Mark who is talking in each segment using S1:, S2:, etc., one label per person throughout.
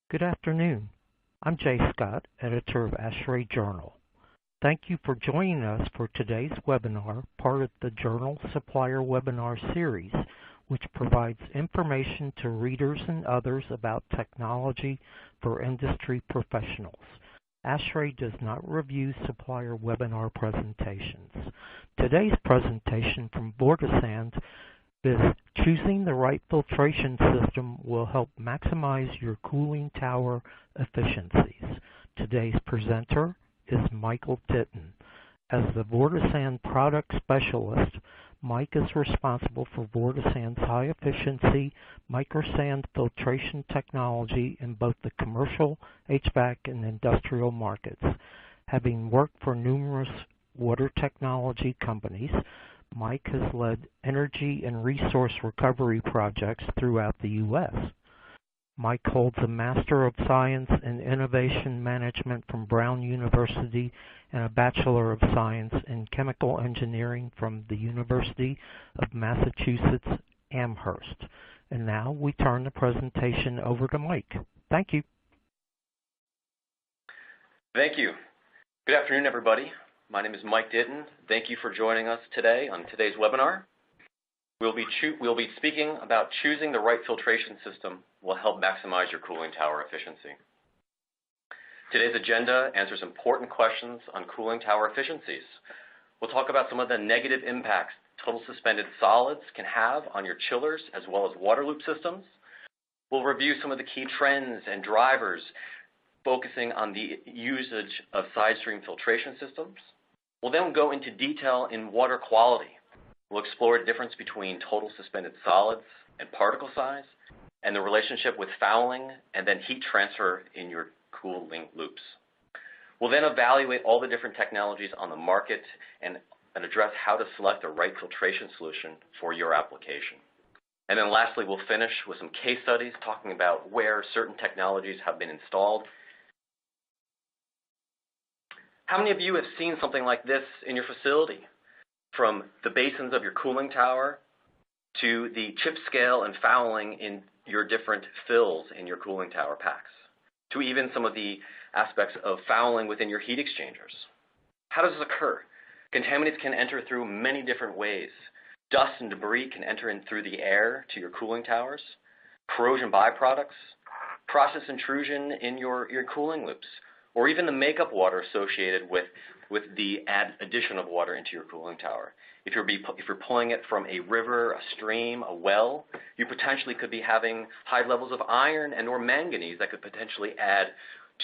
S1: Good afternoon. I'm Jay Scott, editor of ASHRAE Journal. Thank you for joining us for today's webinar, part of the Journal Supplier Webinar Series, which provides information to readers and others about technology for industry professionals. ASHRAE does not review supplier webinar presentations. Today's presentation from Vortisand is choosing the right filtration system will help maximize your cooling tower efficiencies. Today's presenter is Michael Ditton. As the Vortisand product specialist, Mike is responsible for Vortisand's high-efficiency microsand filtration technology in both the commercial, HVAC, and industrial markets. Having worked for numerous water technology companies, Mike has led energy and resource recovery projects throughout the U.S. Mike holds a Master of Science in Innovation Management from Brown University and a Bachelor of Science in Chemical Engineering from the University of Massachusetts Amherst. And now we turn the presentation over to Mike. Thank you.
S2: Thank you. Good afternoon, everybody. My name is Mike Ditton. Thank you for joining us today on today's webinar. We'll be speaking about choosing the right filtration system will help maximize your cooling tower efficiency. Today's agenda answers important questions on cooling tower efficiencies. We'll talk about some of the negative impacts total suspended solids can have on your chillers as well as water loop systems. We'll review some of the key trends and drivers focusing on the usage of side stream filtration systems. We'll then go into detail in water quality. We'll explore the difference between total suspended solids and particle size and the relationship with fouling and then heat transfer in your cooling loops. We'll then evaluate all the different technologies on the market and address how to select the right filtration solution for your application. And then lastly, we'll finish with some case studies talking about where certain technologies have been installed. How many of you have seen something like this in your facility? From the basins of your cooling tower to the chip scale and fouling in your different fills in your cooling tower packs, to even some of the aspects of fouling within your heat exchangers. How does this occur? Contaminants can enter through many different ways. Dust and debris can enter in through the air to your cooling towers, corrosion byproducts, process intrusion in your cooling loops, or even the makeup water associated with the addition of water into your cooling tower. If you're pulling it from a river, a stream, a well, you potentially could be having high levels of iron and or manganese that could potentially add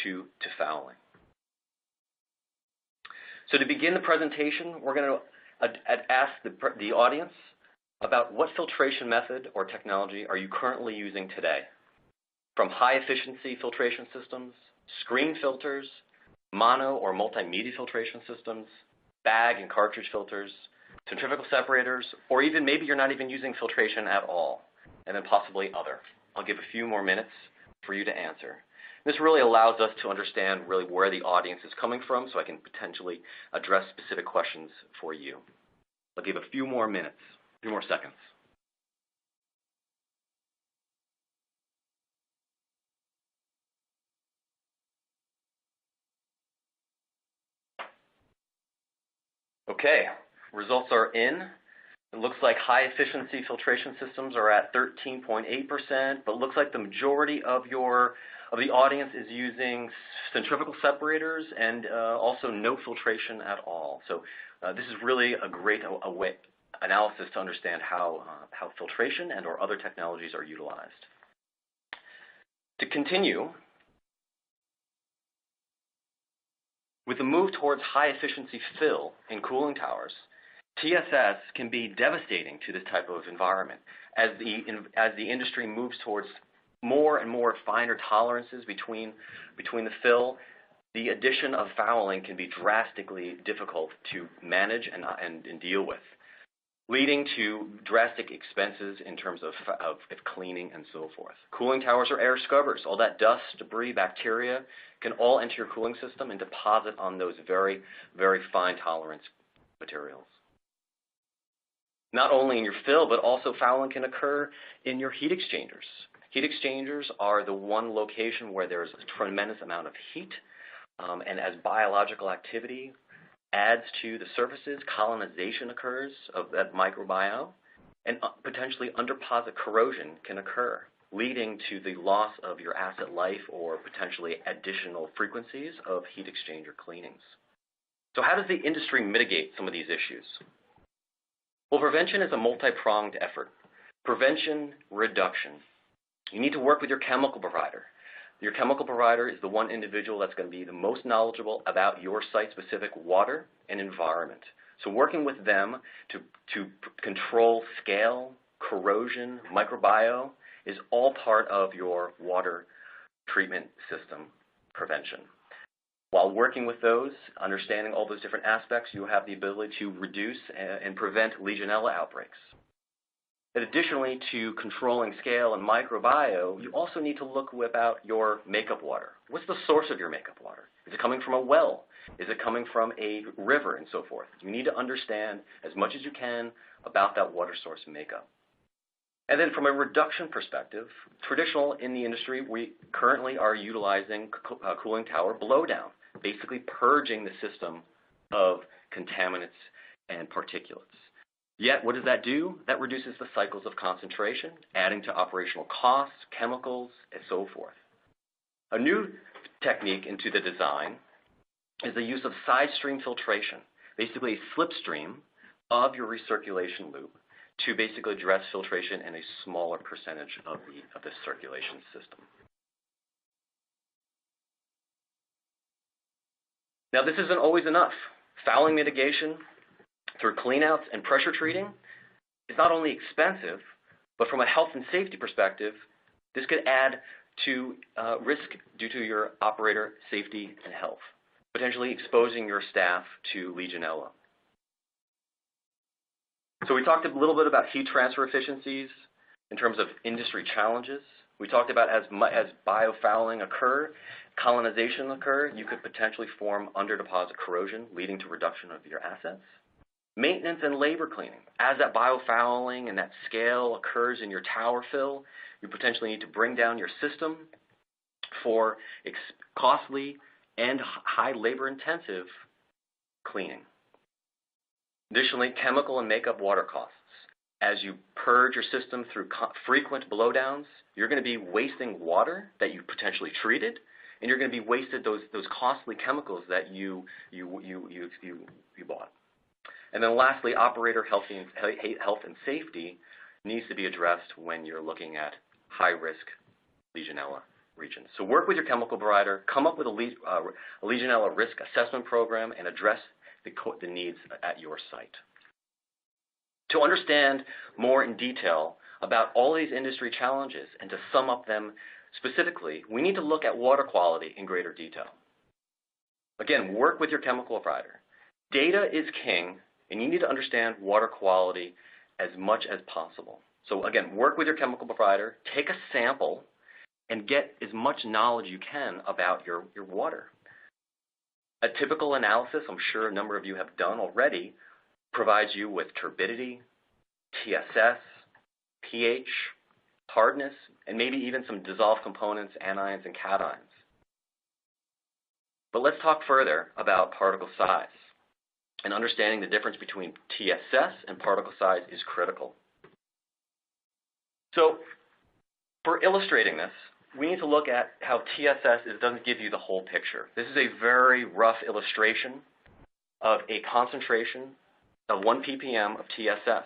S2: to fouling. So to begin the presentation, we're going to ask the audience about what filtration method or technology are you currently using today? From high efficiency filtration systems, screen filters, mono or multimedia filtration systems, bag and cartridge filters, centrifugal separators, or even maybe you're not even using filtration at all, and then possibly other. I'll give a few more minutes for you to answer. This really allows us to understand really where the audience is coming from so I can potentially address specific questions for you. I'll give a few more minutes, a few more seconds. Okay, results are in. It looks like high efficiency filtration systems are at 13.8%, but it looks like the majority of the audience is using centrifugal separators and also no filtration at all. So this is really a great analysis to understand how filtration and or other technologies are utilized. To continue, with the move towards high-efficiency fill in cooling towers, TSS can be devastating to this type of environment. As the industry moves towards more and more finer tolerances between the fill, the addition of fouling can be drastically difficult to manage and deal with, leading to drastic expenses in terms of cleaning and so forth. Cooling towers are air scrubbers. All that dust, debris, bacteria can all enter your cooling system and deposit on those very, very fine tolerance materials. Not only in your fill, but also fouling can occur in your heat exchangers. Heat exchangers are the one location where there's a tremendous amount of heat, and as biological activity adds to the surfaces, colonization occurs of that microbiome, and potentially underposit corrosion can occur, leading to the loss of your asset life or potentially additional frequencies of heat exchanger cleanings. So how does the industry mitigate some of these issues? Well, prevention is a multi-pronged effort. Prevention, reduction. You need to work with your chemical provider. Your chemical provider is the one individual that's going to be the most knowledgeable about your site-specific water and environment. So working with them to control scale, corrosion, microbiome is all part of your water treatment system prevention. While working with those, understanding all those different aspects, you have the ability to reduce and prevent Legionella outbreaks. And additionally to controlling scale and microbiome, you also need to look about your makeup water. What's the source of your makeup water? Is it coming from a well? Is it coming from a river and so forth? You need to understand as much as you can about that water source makeup. And then from a reduction perspective, traditional in the industry, we currently are utilizing cooling tower blowdown, basically purging the system of contaminants and particulates. Yet, what does that do? That reduces the cycles of concentration, adding to operational costs, chemicals, and so forth. A new technique into the design is the use of side stream filtration, basically a slipstream of your recirculation loop to basically address filtration in a smaller percentage of the circulation system. Now, this isn't always enough. Fouling mitigation through cleanouts and pressure treating is not only expensive, but from a health and safety perspective, this could add to risk due to your operator safety and health, potentially exposing your staff to Legionella. So we talked a little bit about heat transfer efficiencies in terms of industry challenges. We talked about as biofouling occur, colonization occur, you could potentially form underdeposit corrosion, leading to reduction of your assets. Maintenance and labor cleaning. As that biofouling and that scale occurs in your tower fill, you potentially need to bring down your system for costly and high labor-intensive cleaning. Additionally, chemical and makeup water costs. As you purge your system through frequent blowdowns, you're going to be wasting water that you potentially treated, and you're going to be wasted those costly chemicals that you bought. And then lastly, operator health and safety needs to be addressed when you're looking at high-risk Legionella regions. So work with your chemical provider, come up with a Legionella risk assessment program, and address the needs at your site. To understand more in detail about all these industry challenges and to sum up them specifically, we need to look at water quality in greater detail. Again, work with your chemical provider. Data is king, and you need to understand water quality as much as possible. So again, work with your chemical provider, take a sample, and get as much knowledge you can about your water. A typical analysis, I'm sure a number of you have done already, provides you with turbidity, TSS, pH, hardness, and maybe even some dissolved components, anions and cations. But let's talk further about particle size. And understanding the difference between TSS and particle size is critical. So for illustrating this, we need to look at how TSS doesn't give you the whole picture. This is a very rough illustration of a concentration of 1 ppm of TSS.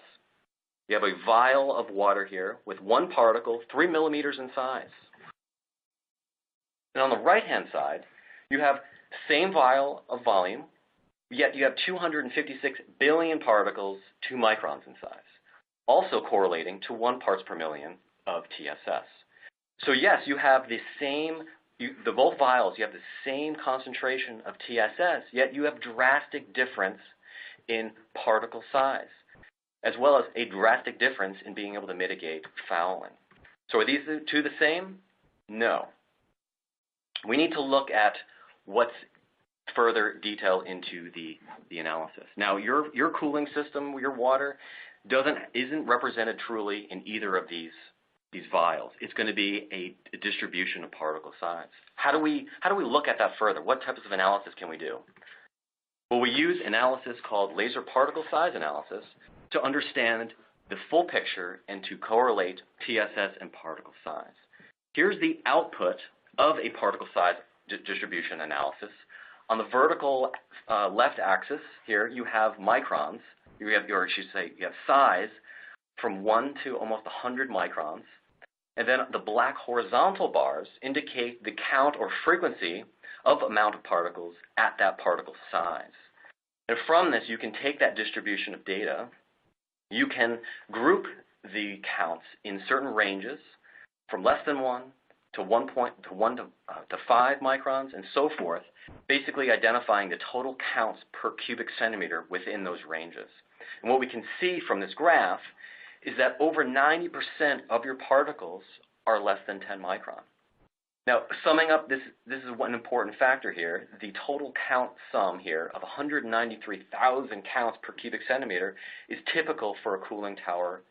S2: You have a vial of water here with one particle, 3 millimeters in size. And on the right-hand side, you have the same vial of volume, yet you have 256 billion particles, 2 microns in size, also correlating to 1 parts per million of TSS. So yes, you have the same, both vials, you have the same concentration of TSS, yet you have drastic difference in particle size, as well as a drastic difference in being able to mitigate fouling. So are these two the same? No. We need to look at what's further detail into the analysis. Now, your cooling system, your water, isn't represented truly in either of these these vials. It's going to be a distribution of particle size. How do we look at that further? What types of analysis can we do? Well, we use analysis called laser particle size analysis to understand the full picture and to correlate TSS and particle size. Here's the output of a particle size distribution analysis. On the vertical left axis here, you have microns. You have size from 1 to almost 100 microns. And then the black horizontal bars indicate the count or frequency of amount of particles at that particle size. And from this, you can take that distribution of data. You can group the counts in certain ranges from less than 1 to 1 to 5 microns and so forth, basically identifying the total counts per cubic centimeter within those ranges. And what we can see from this graph is that over 90% of your particles are less than 10 micron. Now, summing up, this is one important factor here. The total count sum here of 193,000 counts per cubic centimeter is typical for a cooling tower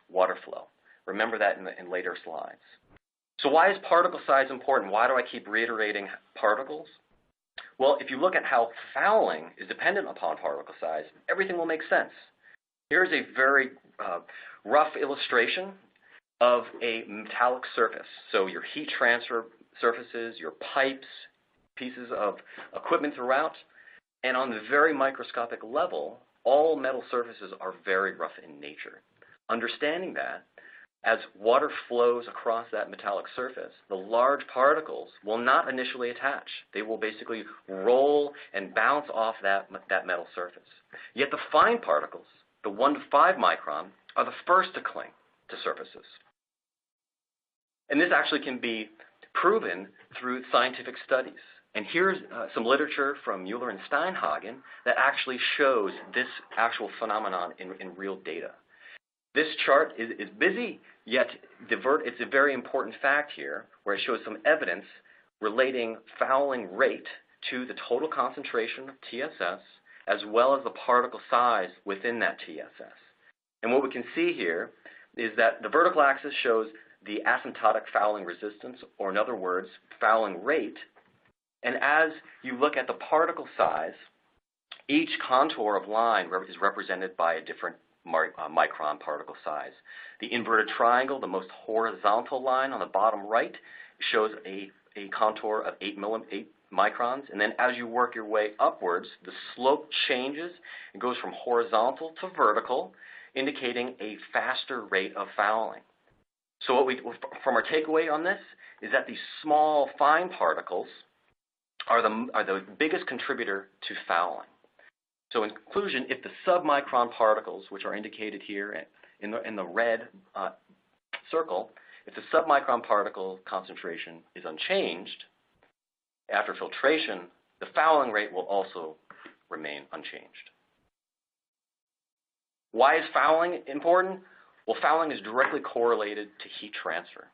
S2: water flow. Remember that in later slides. So why is particle size important? Why do I keep reiterating particles? Well, if you look at how fouling is dependent upon particle size, everything will make sense. Here's a very rough illustration of a metallic surface. So your heat transfer surfaces, your pipes, pieces of equipment throughout, and on the very microscopic level, all metal surfaces are very rough in nature. Understanding that, as water flows across that metallic surface, the large particles will not initially attach. They will basically roll and bounce off that metal surface. Yet the fine particles, the 1 to 5 micron, are the first to cling to surfaces. And this actually can be proven through scientific studies. And here's some literature from Mueller and Steinhagen that actually shows this actual phenomenon in real data. This chart is busy, yet it's a very important fact here, where it shows some evidence relating fouling rate to the total concentration of TSS, as well as the particle size within that TSS. And what we can see here is that the vertical axis shows the asymptotic fouling resistance, or in other words, fouling rate. And as you look at the particle size, each contour of line is represented by a different micron particle size. The inverted triangle, the most horizontal line on the bottom right, shows a contour of 8 microns. And then as you work your way upwards, the slope changes and goes from horizontal to vertical, indicating a faster rate of fouling. So from our takeaway on this is that these small, fine particles are the biggest contributor to fouling. So in conclusion, if the submicron particles, which are indicated here in the red circle, if the submicron particle concentration is unchanged, after filtration, the fouling rate will also remain unchanged. Why is fouling important? Well, fouling is directly correlated to heat transfer.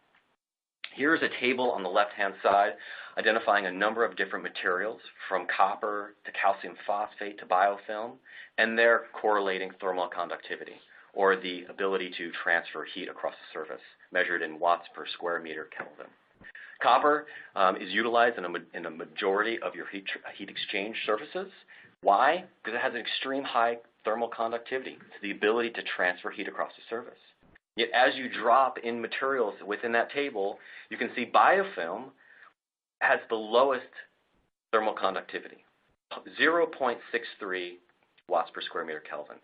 S2: Here's a table on the left-hand side identifying a number of different materials, from copper to calcium phosphate to biofilm, and they're correlating thermal conductivity, or the ability to transfer heat across the surface, measured in watts per square meter Kelvin. Copper is utilized in a majority of your heat exchange surfaces. Why? Because it has an extreme high thermal conductivity. It's the ability to transfer heat across the surface. Yet as you drop in materials within that table, you can see biofilm has the lowest thermal conductivity, 0.63 watts per square meter Kelvin,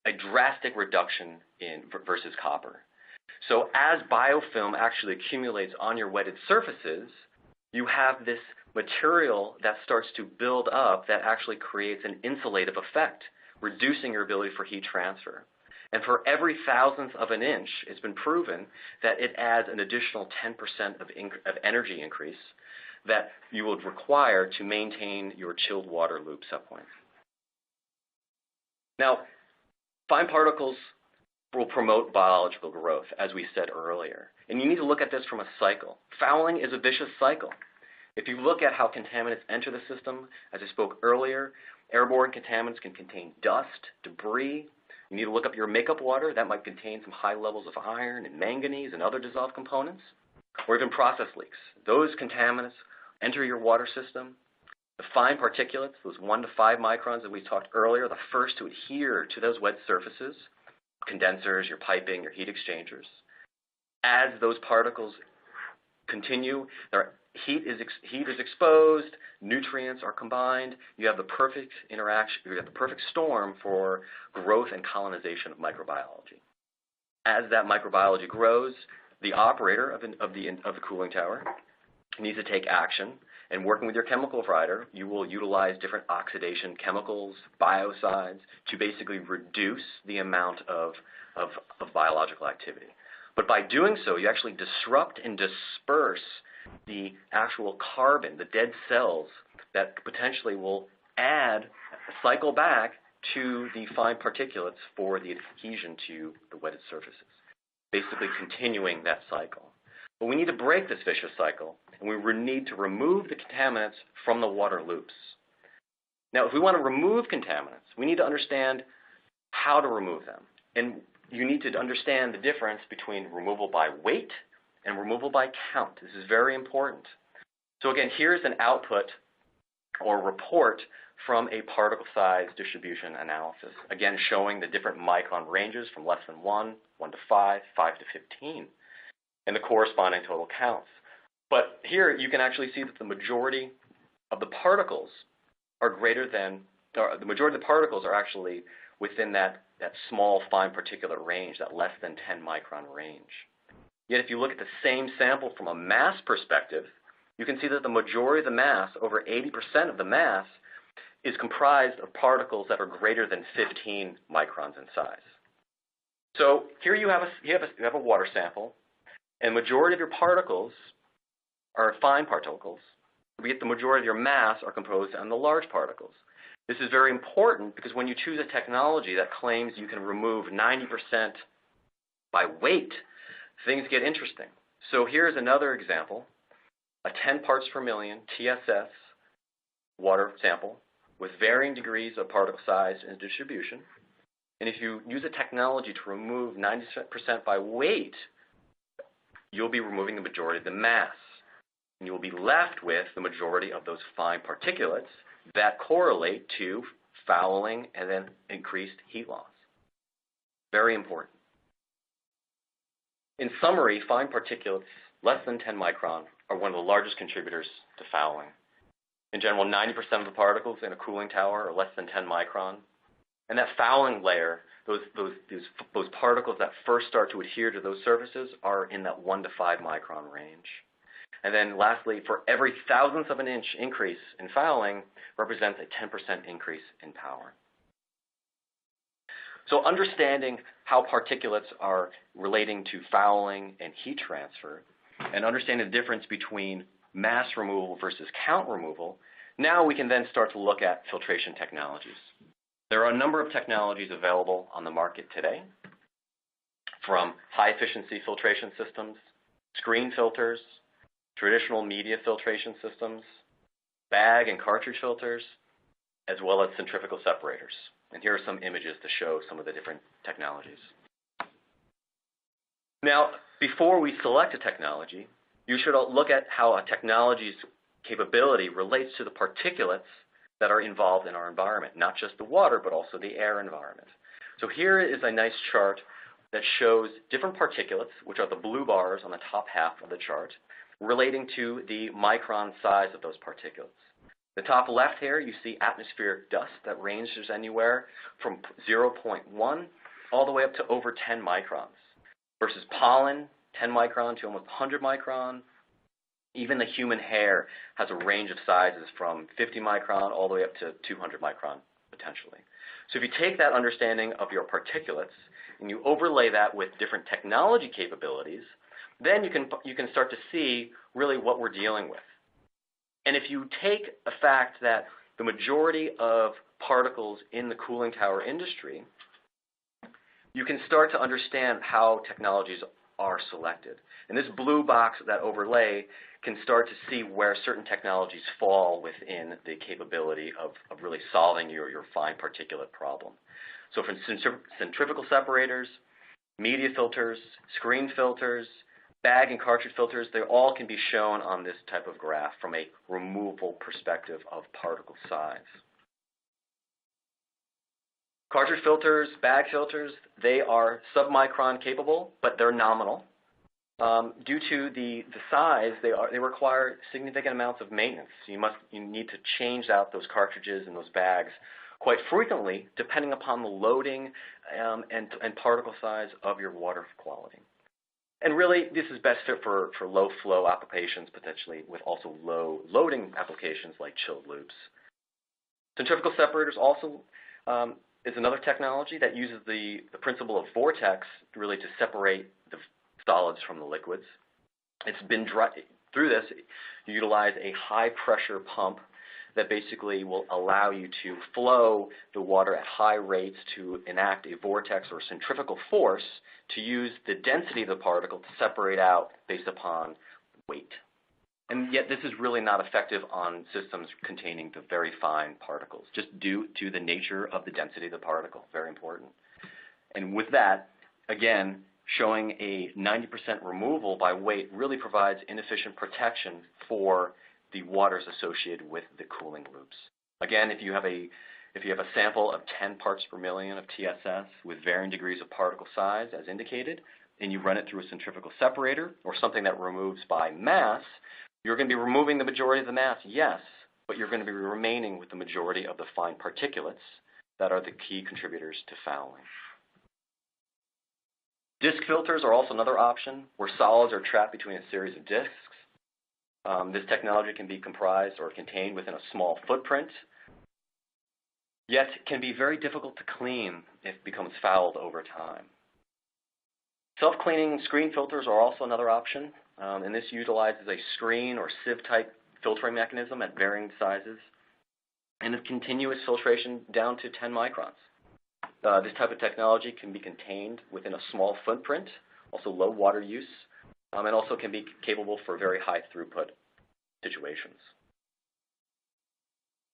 S2: a drastic reduction versus copper. So as biofilm actually accumulates on your wetted surfaces, you have this material that starts to build up that actually creates an insulative effect, reducing your ability for heat transfer. And for every thousandth of an inch, it's been proven that it adds an additional 10% of energy increase that you would require to maintain your chilled water loop set point. Now, fine particles will promote biological growth, as we said earlier. And you need to look at this from a cycle. Fouling is a vicious cycle. If you look at how contaminants enter the system, as I spoke earlier, airborne contaminants can contain dust, debris, You need to look up your makeup water. That might contain some high levels of iron and manganese and other dissolved components. Or even process leaks. Those contaminants enter your water system. The fine particulates, those 1 to 5 microns that we talked earlier, the first to adhere to those wet surfaces, condensers, your piping, your heat exchangers. As those particles continue, their heat is exposed, nutrients are combined, you have the perfect interaction, you have the perfect storm for growth and colonization of microbiology. As that microbiology grows, the operator of the cooling tower needs to take action. And working with your chemical provider, you will utilize different oxidation chemicals, biocides, to basically reduce the amount of biological activity. But by doing so, you actually disrupt and disperse the actual carbon, the dead cells that potentially will cycle back to the fine particulates for the adhesion to the wetted surfaces, basically continuing that cycle. But we need to break this vicious cycle, and we need to remove the contaminants from the water loops. Now, if we want to remove contaminants, we need to understand how to remove them. And you need to understand the difference between removal by weight and removal by count. This is very important. So again, here's an output or report from a particle size distribution analysis, again showing the different micron ranges from less than 1, 1 to 5, 5 to 15, and the corresponding total counts. But here you can actually see that the majority of the particles are the majority of the particles are actually within that small fine particulate range, that less than 10 micron range. Yet if you look at the same sample from a mass perspective, you can see that the majority of the mass, over 80% of the mass, is comprised of particles that are greater than 15 microns in size. So here you have a water sample, and the majority of your particles are fine particles, yet the majority of your mass are composed on the large particles. This is very important because when you choose a technology that claims you can remove 90% by weight, things get interesting. So here's another example, a 10 parts per million TSS water sample with varying degrees of particle size and distribution. And if you use a technology to remove 90% by weight, you'll be removing the majority of the mass. And you'll be left with the majority of those fine particulates that correlate to fouling and then increased heat loss. Very important. In summary, fine particulates less than 10 micron are one of the largest contributors to fouling. In general, 90% of the particles in a cooling tower are less than 10 micron. And that fouling layer, those particles that first start to adhere to those surfaces are in that 1 to 5 micron range. And then lastly, for every thousandth of an inch increase in fouling represents a 10% increase in power. So understanding how particulates are relating to fouling and heat transfer, and understanding the difference between mass removal versus count removal, now we can then start to look at filtration technologies. There are a number of technologies available on the market today, from high efficiency filtration systems, screen filters, traditional media filtration systems, bag and cartridge filters, as well as centrifugal separators. And here are some images to show some of the different technologies. Now, before we select a technology, you should look at how a technology's capability relates to the particulates that are involved in our environment, not just the water, but also the air environment. So here is a nice chart that shows different particulates, which are the blue bars on the top half of the chart, relating to the micron size of those particulates. The top left here, you see atmospheric dust that ranges anywhere from 0.1 all the way up to over 10 microns, versus pollen, 10 micron to almost 100 micron. Even the human hair has a range of sizes from 50 micron all the way up to 200 micron, potentially. So if you take that understanding of your particulates and you overlay that with different technology capabilities, then you can start to see really what we're dealing with. And if you take the fact that the majority of particles in the cooling tower industry, you can start to understand how technologies are selected. And this blue box, that overlay, can start to see where certain technologies fall within the capability of really solving your fine particulate problem. So from centrifugal separators, media filters, screen filters, bag and cartridge filters, they all can be shown on this type of graph from a removable perspective of particle size. Cartridge filters, bag filters, they are submicron capable, but they're nominal. Due to the size, they require significant amounts of maintenance. You need to change out those cartridges and those bags quite frequently, depending upon the loading and particle size of your water quality. And really, this is best fit for low flow applications, potentially with also low loading applications like chilled loops. Centrifugal separators also is another technology that uses the principle of vortex really to separate the solids from the liquids. It's been through this, you utilize a high pressure pump that basically will allow you to flow the water at high rates to enact a vortex or centrifugal force to use the density of the particle to separate out based upon weight. And yet this is really not effective on systems containing the very fine particles, just due to the nature of the density of the particle, very important. And with that, again, showing a 90% removal by weight really provides inefficient protection for the waters associated with the cooling loops. Again, if you have a sample of 10 parts per million of TSS with varying degrees of particle size as indicated, and you run it through a centrifugal separator or something that removes by mass, you're going to be removing the majority of the mass, yes, but you're going to be remaining with the majority of the fine particulates that are the key contributors to fouling. Disc filters are also another option where solids are trapped between a series of discs. This technology can be comprised or contained within a small footprint, yet can be very difficult to clean if it becomes fouled over time. Self-cleaning screen filters are also another option, and this utilizes a screen or sieve-type filtering mechanism at varying sizes and a continuous filtration down to 10 microns. This type of technology can be contained within a small footprint, also low water use, and also can be capable for very high throughput situations.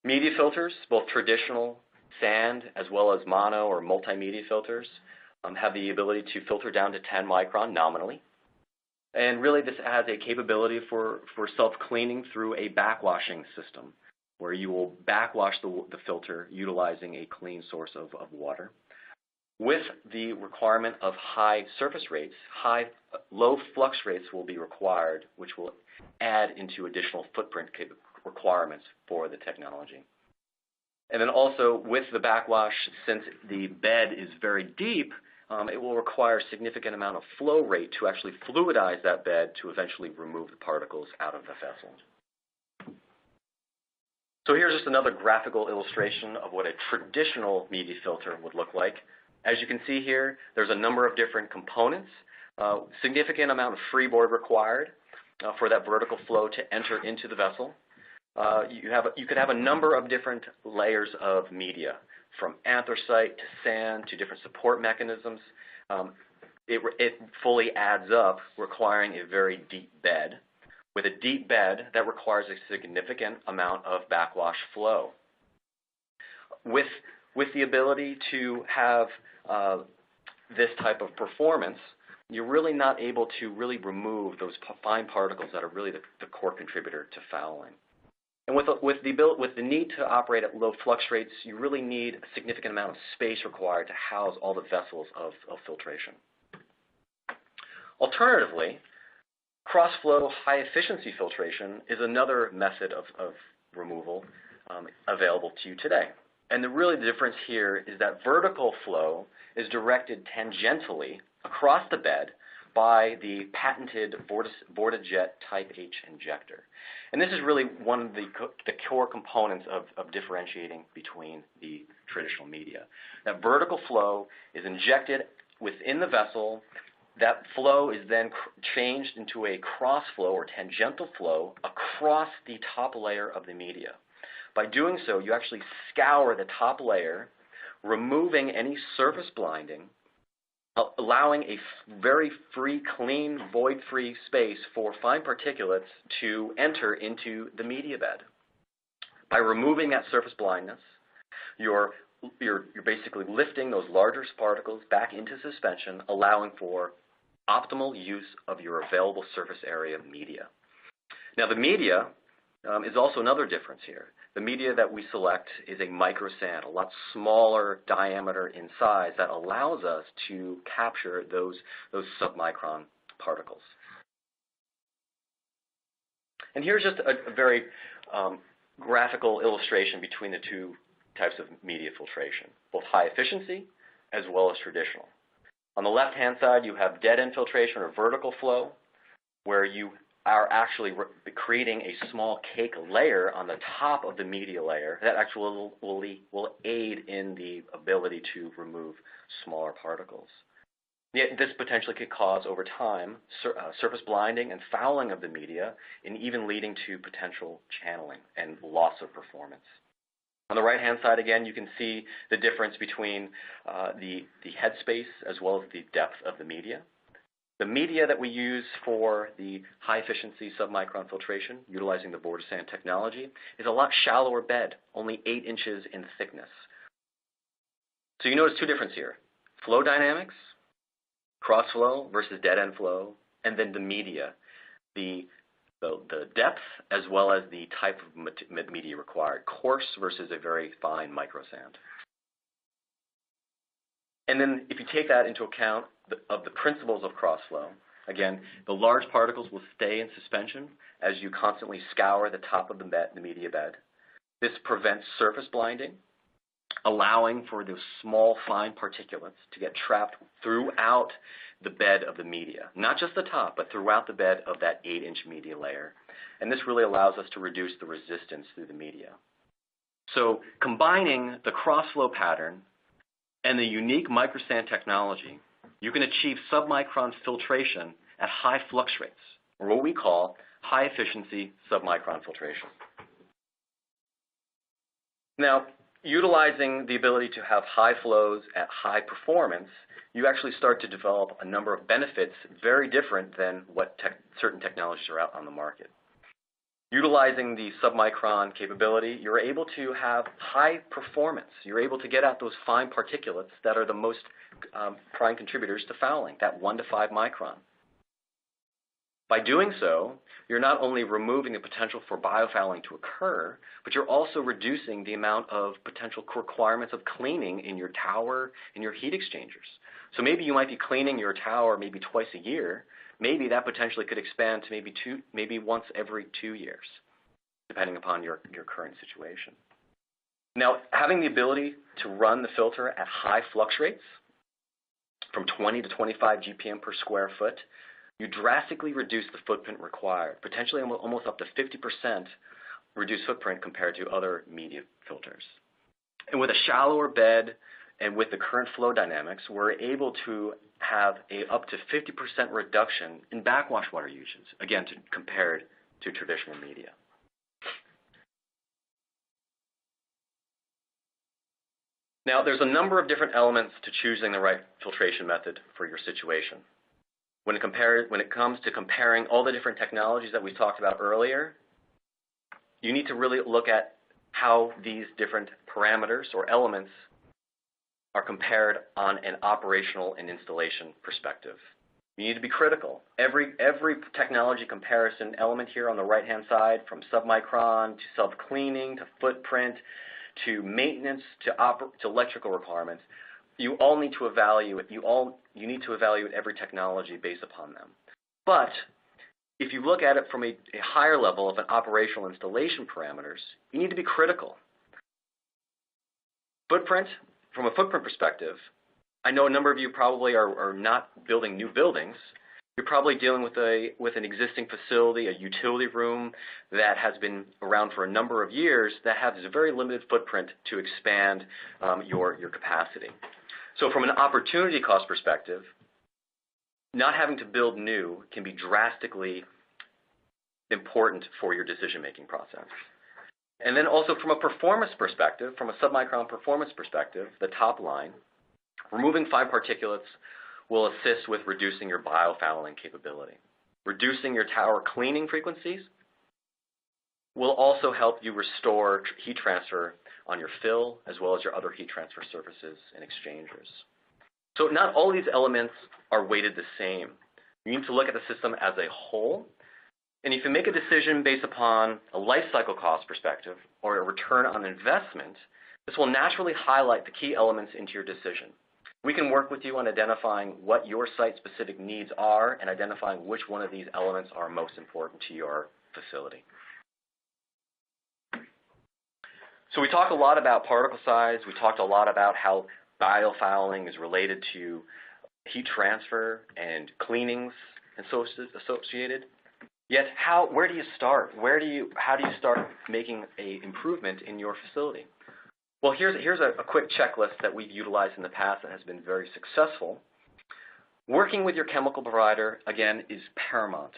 S2: Media filters, both traditional sand as well as mono or multimedia filters, have the ability to filter down to 10 micron nominally. And really this has a capability for self-cleaning through a backwashing system where you will backwash the filter utilizing a clean source of water. With the requirement of high surface rates, low flux rates will be required, which will add into additional footprint requirements for the technology. And then also with the backwash, since the bed is very deep, it will require a significant amount of flow rate to actually fluidize that bed to eventually remove the particles out of the vessel. So here's just another graphical illustration of what a traditional media filter would look like. As you can see here, there's a number of different components, significant amount of freeboard required for that vertical flow to enter into the vessel. You could have a number of different layers of media, from anthracite to sand to different support mechanisms. It fully adds up, requiring a very deep bed. With a deep bed, that requires a significant amount of backwash flow. With the ability to have this type of performance, you're really not able to really remove those fine particles that are really the core contributor to fouling. And with the need to operate at low flux rates, you really need a significant amount of space required to house all the vessels of filtration. Alternatively, cross-flow high-efficiency filtration is another method of removal available to you today. And the difference here is that vertical flow is directed tangentially across the bed by the patented Vortijet Type H injector. And this is really one of the core components of differentiating between the traditional media. That vertical flow is injected within the vessel. That flow is then changed into a cross flow or tangential flow across the top layer of the media. By doing so, you actually scour the top layer, removing any surface blinding, allowing a very free, clean, void-free space for fine particulates to enter into the media bed. By removing that surface blindness, you're you're basically lifting those larger particles back into suspension, allowing for optimal use of your available surface area media. Now the media is also another difference here. The media that we select is a micro sand, a lot smaller diameter in size that allows us to capture those submicron particles. And here's just a very graphical illustration between the two types of media filtration, both high efficiency as well as traditional. On the left-hand side, you have dead-end filtration or vertical flow, where you are actually creating a small cake layer on the top of the media layer that actually will aid in the ability to remove smaller particles. Yet this potentially could cause, over time, surface blinding and fouling of the media, and even leading to potential channeling and loss of performance. On the right-hand side, again, you can see the difference between the headspace as well as the depth of the media. The media that we use for the high-efficiency submicron filtration, utilizing the border sand technology, is a lot shallower bed, only 8 inches in thickness. So you notice two differences here: flow dynamics, cross flow versus dead-end flow, and then the media, the depth as well as the type of media required, coarse versus a very fine microsand. And then if you take that into account of the principles of cross flow, again, the large particles will stay in suspension as you constantly scour the top of the media bed. This prevents surface blinding, allowing for those small, fine particulates to get trapped throughout the bed of the media, not just the top, but throughout the bed of that 8-inch media layer. And this really allows us to reduce the resistance through the media. So combining the cross-flow pattern and the unique microsand technology, you can achieve submicron filtration at high flux rates, or what we call high-efficiency submicron filtration. Now, utilizing the ability to have high flows at high performance, you actually start to develop a number of benefits very different than what certain technologies are out on the market. Utilizing the submicron capability, you're able to have high performance. You're able to get out those fine particulates that are the most prime contributors to fouling, that 1 to 5 micron. By doing so, you're not only removing the potential for biofouling to occur, but you're also reducing the amount of potential requirements of cleaning in your tower and your heat exchangers. So maybe you might be cleaning your tower maybe twice a year. Maybe that potentially could expand to maybe once every 2 years, depending upon your current situation. Now, having the ability to run the filter at high flux rates, from 20 to 25 GPM per square foot, you drastically reduce the footprint required, potentially almost up to 50% reduced footprint compared to other media filters. And with a shallower bed and with the current flow dynamics, we're able to have up to 50% reduction in backwash water usage, again, compared to traditional media. Now, there's a number of different elements to choosing the right filtration method for your situation. When it comes to comparing all the different technologies that we talked about earlier, you need to really look at how these different parameters or elements are compared on an operational and installation perspective. You need to be critical. Every technology comparison element here on the right-hand side, from submicron to self-cleaning to footprint to maintenance to electrical requirements, you all need to evaluate. You need to evaluate every technology based upon them. But if you look at it from a higher level of an operational installation parameters, you need to be critical. Footprint, from a footprint perspective, I know a number of you probably are not building new buildings. You're probably dealing with an existing facility, a utility room that has been around for a number of years that has a very limited footprint to expand your capacity. So from an opportunity cost perspective, not having to build new can be drastically important for your decision-making process. And then also from a performance perspective, from a submicron performance perspective, the top line, removing fine particulates will assist with reducing your biofouling capability. Reducing your tower cleaning frequencies will also help you restore heat transfer on your fill, as well as your other heat transfer surfaces and exchangers. So not all these elements are weighted the same. You need to look at the system as a whole. And if you make a decision based upon a life cycle cost perspective or a return on investment, this will naturally highlight the key elements into your decision. We can work with you on identifying what your site-specific needs are and identifying which one of these elements are most important to your facility. So we talked a lot about particle size. We talked a lot about how biofouling is related to heat transfer and cleanings associated. Yet, where do you start? How do you start making an improvement in your facility? Well, here's a quick checklist that we've utilized in the past that has been very successful. Working with your chemical provider, again, is paramount.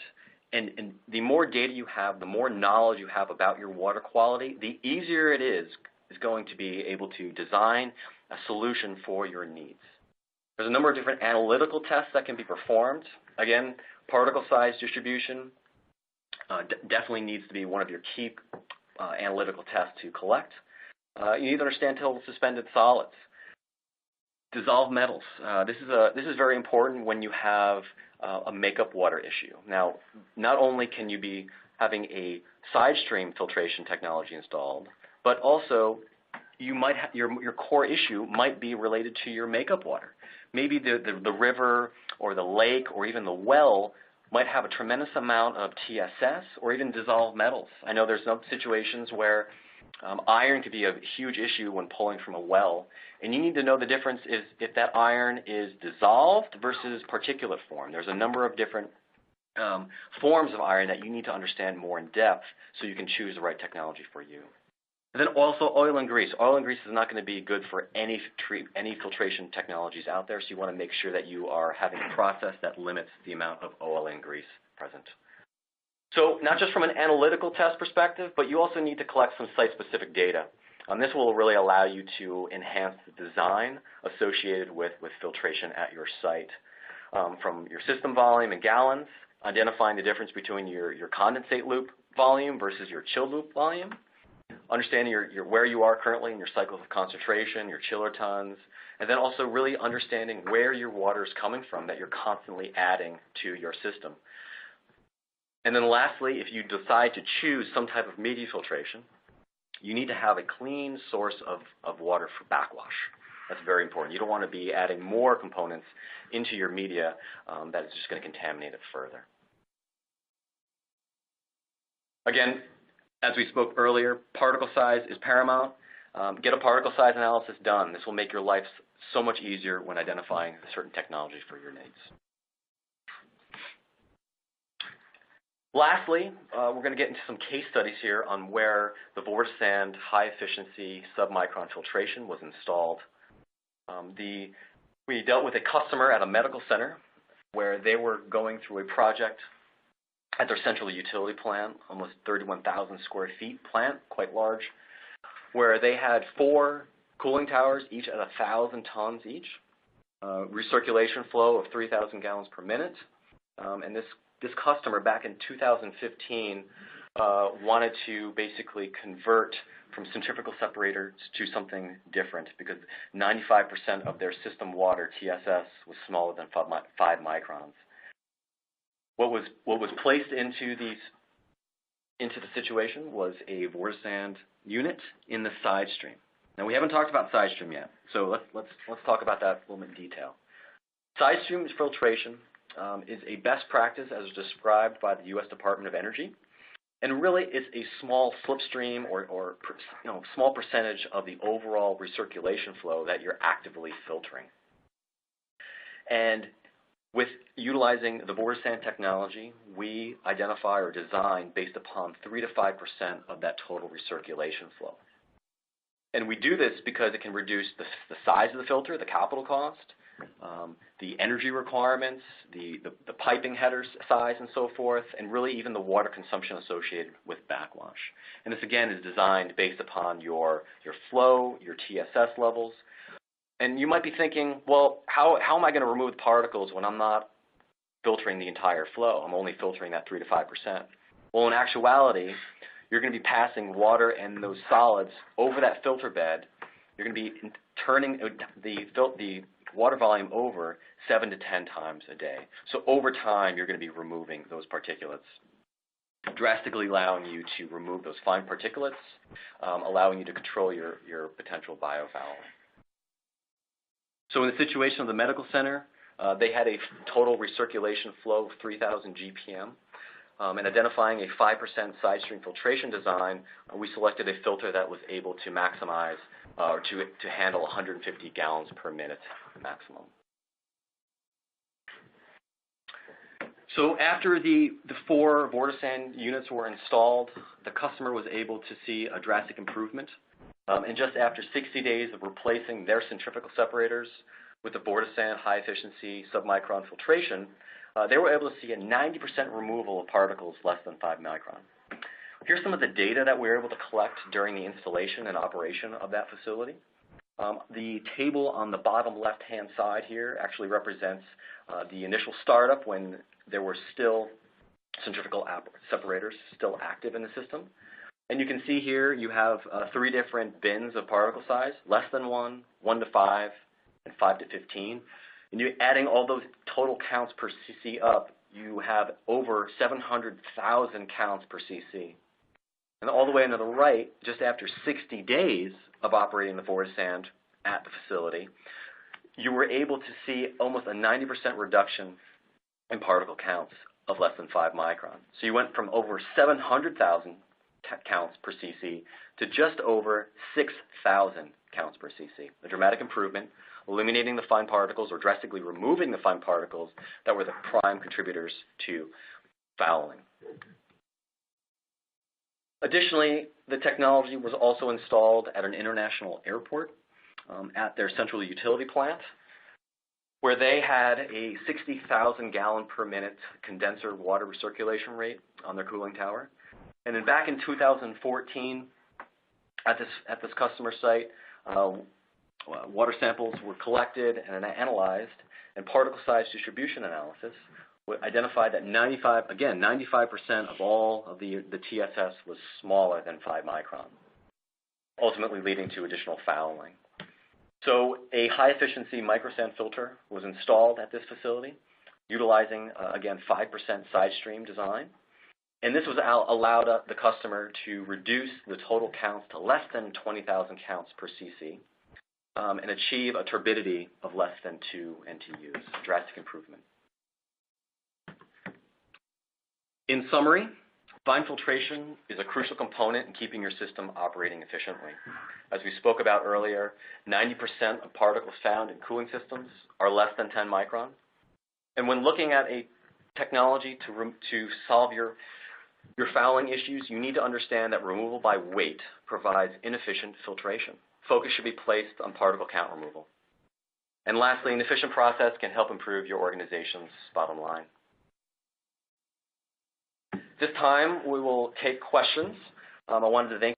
S2: And the more data you have, the more knowledge you have about your water quality, the easier it is going to be able to design a solution for your needs. There's a number of different analytical tests that can be performed. Again, particle size distribution definitely needs to be one of your key analytical tests to collect. You need to understand total suspended solids. Dissolved metals. This is very important when you have a makeup water issue. Now, not only can you be having a side stream filtration technology installed, but also you might your core issue might be related to your makeup water. Maybe the river or the lake or even the well might have a tremendous amount of TSS or even dissolved metals. I know there's some situations where iron could be a huge issue when pulling from a well, and you need to know the difference is if that iron is dissolved versus particulate form. There's a number of different forms of iron that you need to understand more in depth so you can choose the right technology for you. And then also oil and grease. Oil and grease is not going to be good for any filtration technologies out there, so you want to make sure that you are having a process that limits the amount of oil and grease present. So not just from an analytical test perspective, but you also need to collect some site-specific data. This will really allow you to enhance the design associated with filtration at your site. From your system volume in gallons, identifying the difference between your condensate loop volume versus your chilled loop volume, understanding where you are currently in your cycles of concentration, your chiller tons, and then also really understanding where your water is coming from that you're constantly adding to your system. And then lastly, if you decide to choose some type of media filtration, you need to have a clean source of water for backwash. That's very important. You don't want to be adding more components into your media that is just going to contaminate it further. Again, as we spoke earlier, particle size is paramount. Get a particle size analysis done. This will make your life so much easier when identifying a certain technology for your needs. Lastly, we're going to get into some case studies here on where the Vortisand high-efficiency submicron filtration was installed. We dealt with a customer at a medical center where they were going through a project at their central utility plant, almost 31,000 square feet plant, quite large, where they had 4 cooling towers, each at 1,000 tons each, recirculation flow of 3,000 gallons per minute, and this customer back in 2015 wanted to basically convert from centrifugal separators to something different because 95% of their system water TSS was smaller than 5 microns. What was placed into the situation was a Vortisand unit in the side stream. Now we haven't talked about side stream yet, so let's talk about that a little bit in detail. Side stream filtration is a best practice as described by the U.S. Department of Energy, and really it's a small slipstream or small percentage of the overall recirculation flow that you're actively filtering. And with utilizing the Vortisand technology, we identify or design based upon 3 to 5% of that total recirculation flow. And we do this because it can reduce the size of the filter, the capital cost, the energy requirements, the piping header size and so forth, and really even the water consumption associated with backwash. And this again is designed based upon your flow, your TSS levels. And you might be thinking, well, how am I going to remove the particles when I'm not filtering the entire flow? I'm only filtering that 3 to 5%. Well, in actuality, you're going to be passing water and those solids over that filter bed. You're going to be turning the water volume over 7 to 10 times a day. So over time, you're going to be removing those particulates, drastically allowing you to remove those fine particulates, allowing you to control your potential biofouling. So in the situation of the medical center, they had a total recirculation flow of 3,000 GPM. And identifying a 5% side stream filtration design, we selected a filter that was able to maximize or to handle 150 gallons per minute maximum. So after the 4 Vortisand units were installed, the customer was able to see a drastic improvement. And just after 60 days of replacing their centrifugal separators with the Vortisand high efficiency submicron filtration, they were able to see a 90% removal of particles less than 5 micron. Here's some of the data that we were able to collect during the installation and operation of that facility. The table on the bottom left-hand side here actually represents the initial startup when there were still centrifugal separators still active in the system. And you can see here you have 3 different bins of particle size, less than 1, 1 to 5, and 5 to 15. And you're adding all those total counts per cc up, you have over 700,000 counts per cc. And all the way into the right, just after 60 days of operating the Vortisand at the facility, you were able to see almost a 90% reduction in particle counts of less than 5 micron. So you went from over 700,000 counts per cc to just over 6,000 counts per cc. A dramatic improvement, eliminating the fine particles or drastically removing the fine particles that were the prime contributors to fouling. Additionally, the technology was also installed at an international airport at their central utility plant, where they had a 60,000 gallon per minute condenser water recirculation rate on their cooling tower. And then back in 2014, at this customer site, water samples were collected and analyzed, and particle size distribution analysis identified that 95% of all of the TSS was smaller than 5 micron, ultimately leading to additional fouling. So a high-efficiency microsand filter was installed at this facility, utilizing, again, 5% side stream design. And this was allowed the customer to reduce the total counts to less than 20,000 counts per cc and achieve a turbidity of less than 2 NTUs, a drastic improvement. In summary, fine filtration is a crucial component in keeping your system operating efficiently. As we spoke about earlier, 90% of particles found in cooling systems are less than 10 micron. And when looking at a technology to solve your fouling issues, you need to understand that removal by weight provides inefficient filtration. Focus should be placed on particle count removal. And lastly, an efficient process can help improve your organization's bottom line. This time, we will take questions. I wanted to thank